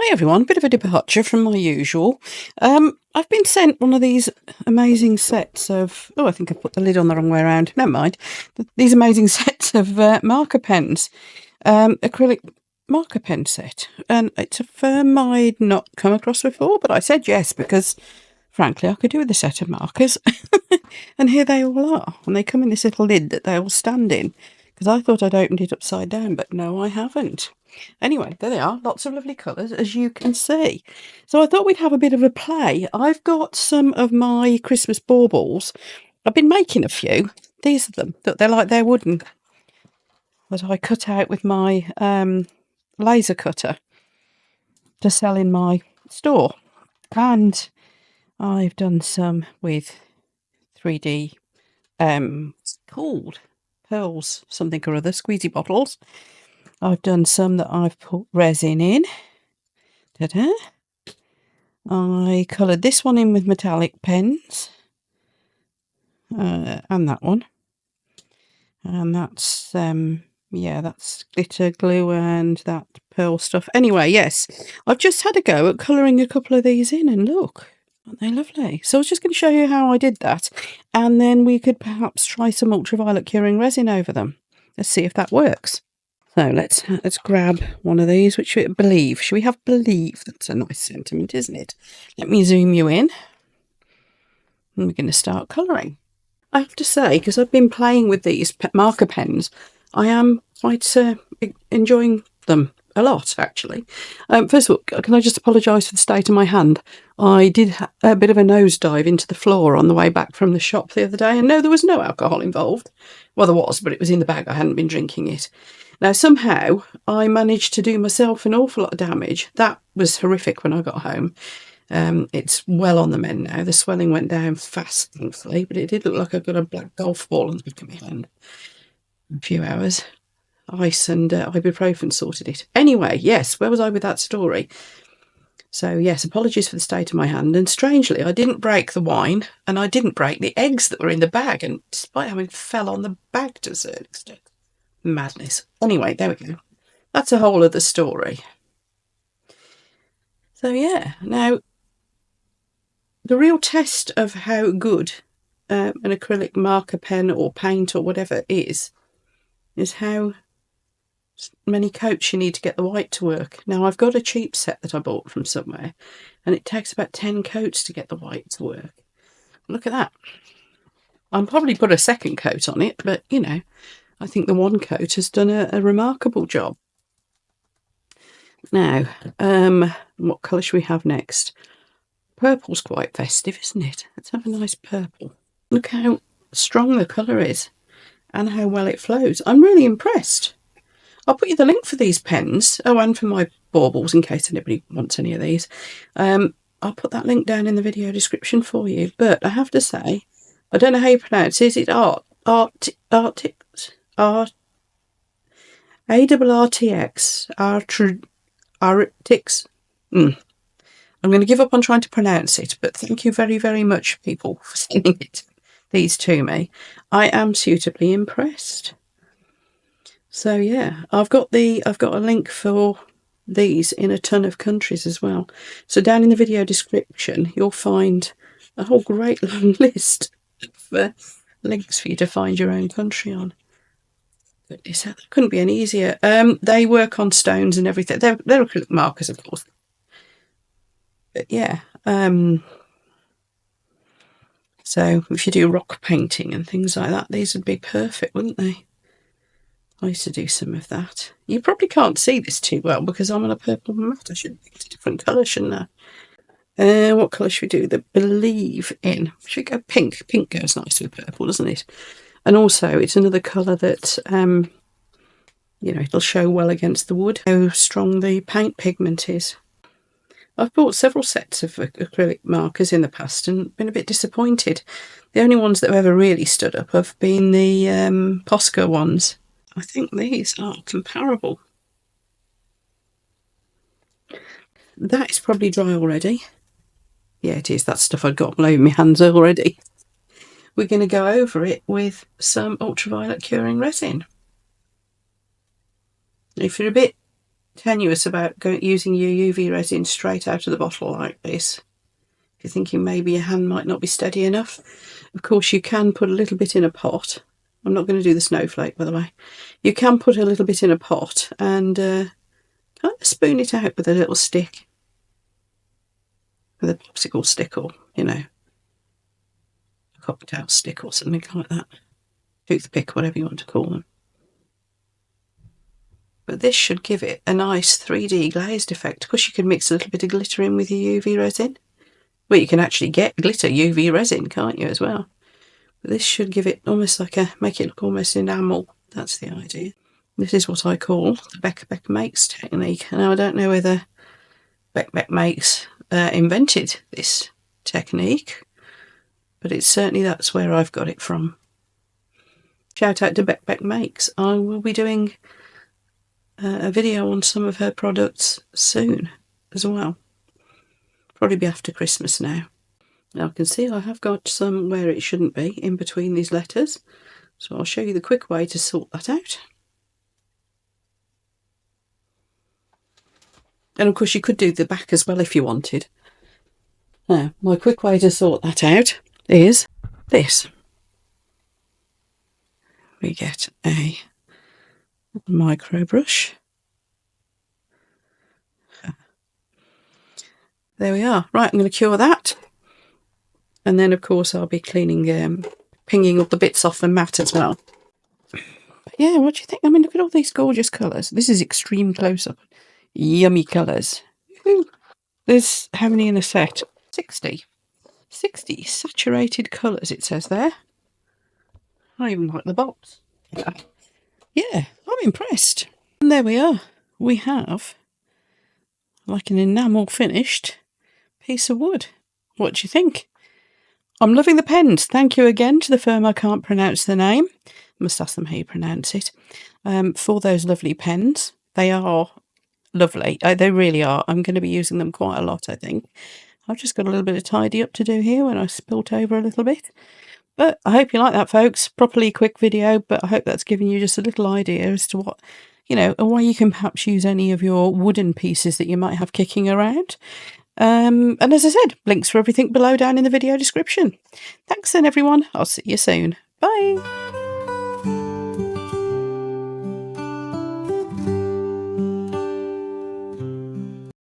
Hi everyone, bit of a departure from my usual. I've been sent one of these amazing sets of, I think I put the lid on the wrong way around, never mind. These amazing sets of marker pens, acrylic marker pen set. And it's a firm I'd not come across before, but I said yes because frankly I could do with a set of markers. And here they all are, and they come in this little lid that they all stand in, because I thought I'd opened it upside down, but no I haven't. Anyway, there they are, lots of lovely colours, as you can see. So I thought we'd have a bit of a play. I've got some of my Christmas baubles. I've been making a few. These are them. They're wooden, that I cut out with my laser cutter to sell in my store. And I've done some with 3D, it's called pearls, something or other, squeezy bottles. I've done some that I've put resin in. Ta-da! I coloured this one in with metallic pens, and that one. And that's, yeah, that's glitter glue and that pearl stuff. Anyway, yes, I've just had a go at colouring a couple of these in, and look, aren't they lovely? So I was just going to show you how I did that, and then we could perhaps try some ultraviolet curing resin over them. Let's see if that works. So let's grab one of these, which we believe. Should we have believe? That's a nice sentiment, isn't it? Let me zoom you in. And we're going to start colouring. I have to say, because I've been playing with these marker pens, I am quite enjoying them a lot, actually. First of all, can I just apologise for the state of my hand? I did a bit of a nosedive into the floor on the way back from the shop the other day, and no, there was no alcohol involved. Well, there was, but it was in the bag. I hadn't been drinking it. Now, somehow, I managed to do myself an awful lot of damage. That was horrific when I got home. It's well on the mend now. The swelling went down fast, thankfully, but it did look like I got a black golf ball on the back of my hand in a few hours. Ice and ibuprofen sorted it. Anyway, yes, where was I with that story? So, yes, apologies for the state of my hand. And strangely, I didn't break the wine, and I didn't break the eggs that were in the bag, and despite having fell on the bag to a certain extent. Madness. Anyway, there we go. That's a whole other story. So yeah, now the real test of how good an acrylic marker pen or paint or whatever is how many coats you need to get the white to work. Now I've got a cheap set that I bought from somewhere, and it takes about 10 coats to get the white to work. Look at that. I'll probably put a second coat on it, but you know, I think the one coat has done a remarkable job. Now, what colour should we have next? Purple's quite festive, isn't it? Let's have a nice purple. Look how strong the colour is and how well it flows. I'm really impressed. I'll put you the link for these pens. Oh, and for my baubles in case anybody wants any of these. I'll put that link down in the video description for you. But I have to say, I don't know how you pronounce it. Is it Arrtx? Arrtx. I'm going to give up on trying to pronounce it, but thank you very, very much, people, for sending these to me. I am suitably impressed. So yeah, I've got a link for these in a ton of countries as well. So down in the video description, you'll find a whole great long list of links for you to find your own country on. Goodness, that couldn't be any easier. They work on stones and everything. They're acrylic markers, of course. But yeah, so if you do rock painting and things like that, these would be perfect, wouldn't they? I used to do some of that. You probably can't see this too well because I'm on a purple mat. I should pick a different colour, shouldn't I? What colour should we do? The believe in. Should we go pink? Pink goes nice with purple, doesn't it? And also, it's another colour that, you know, it'll show well against the wood. How strong the paint pigment is. I've bought several sets of acrylic markers in the past and been a bit disappointed. The only ones that have ever really stood up have been the Portiko ones. I think these are comparable. That is probably dry already. Yeah, it is. That stuff I've got all over my hands already. We're going to go over it with some ultraviolet curing resin. If you're a bit tenuous about using your UV resin straight out of the bottle like this. If you're thinking maybe your hand might not be steady enough, of course you can put a little bit in a pot. I'm not going to do the snowflake, by the way. You can put a little bit in a pot and kind of spoon it out with a little stick, with a popsicle stick, or, you know, a cocktail stick or something like that. Toothpick, whatever you want to call them. But this should give it a nice 3D glazed effect. Of course, you can mix a little bit of glitter in with your UV resin. Well, you can actually get glitter UV resin, can't you, as well? But this should give it almost like make it look almost enamel. That's the idea. This is what I call the BekBek Makes technique. Now, I don't know whether BekBek Makes invented this technique, but it's certainly that's where I've got it from. Shout out to BekBek Makes. I will be doing a video on some of her products soon as well. Probably be after Christmas now. Now I can see I have got some where it shouldn't be in between these letters, so I'll show you the quick way to sort that out. And of course you could do the back as well if you wanted. Now, my quick way to sort that out is this. We get a micro brush. There we are. Right, I'm going to cure that. And then, of course, I'll be cleaning, pinging all the bits off the mat as well. But yeah, what do you think? I mean, look at all these gorgeous colours. This is extreme close-up. Yummy colours. There's how many in a set? 60. 60 saturated colours, it says there. I even like the box. Yeah, I'm impressed. And there we are. We have like an enamel finished piece of wood. What do you think? I'm loving the pens. Thank you again to the firm I can't pronounce the name. I must ask them how you pronounce it. For those lovely pens. They are lovely. They really are. I'm going to be using them quite a lot, I think. I've just got a little bit of tidy up to do here when I spilt over a little bit. But I hope you like that, folks. Properly quick video, but I hope that's given you just a little idea as to what, you know, a way you can perhaps use any of your wooden pieces that you might have kicking around. And as I said, links for everything below down in the video description. Thanks then, everyone. I'll see you soon. Bye.